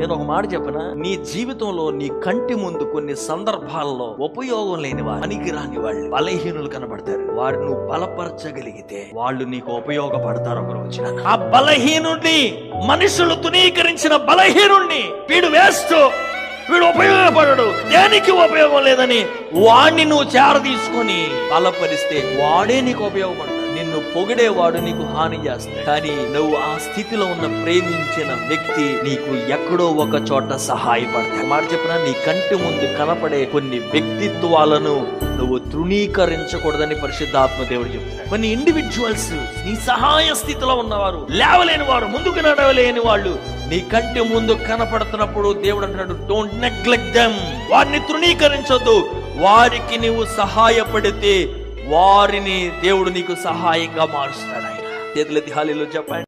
నేను ఒక మాట చెప్పనా, నీ జీవితంలో నీ కంటి ముందు కొన్ని సందర్భాల్లో ఉపయోగం లేని వారు, పనికిరాని వాళ్ళు, బలహీనులు కనబడతారు. వారిని నువ్వు బలపరచగలిగితే వాళ్ళు నీకు ఉపయోగపడతారు ఒక రోజున. ఆ బలహీనుడిని, మనుషులు తునీకరించిన బలహీనుడిని, వీడు వేస్ట్, వీడు ఉపయోగపడడు, దేనికి ఉపయోగం లేదని వాడిని నువ్వు చేరదీసుకొని బలపరిస్తే వాడే నీకు ఉపయోగపడతాడు. నిన్ను పొగిడేవాడు నీకు హాని చేస్తాడు, కానీ నువ్వు ఆ స్థితిలో ఉన్న ప్రేమించిన వ్యక్తి నీకు ఎక్కడో ఒక చోట సహాయపడతాడు. మాట చెప్పినా, నీ కంటి ముందు కనపడే కొన్ని వ్యక్తిత్వాలను నువ్వు తృణీకరించకూడదని పరిశుద్ధాత్మ దేవుడు చెప్తున్నాడు. కొన్ని ఇండివిజువల్స్, నీ సహాయ స్థితిలో ఉన్నవారు, లేవలేని వారు, ముందుకు నడవలేని వాళ్ళు నీ కంటి ముందు కనపడుతున్నప్పుడు దేవుడు అంటున్నాడు, డోంట్ నెగ్లెక్ట్ దెమ్. వారిని తృణీకరించొద్దు. వారికి నువ్వు సహాయపడితే వారిని దేవుడు నీకు సహాయంగా మారుస్తాడు. ఆయన చేతులెత్తి హల్లెలూయా చెప్పండి.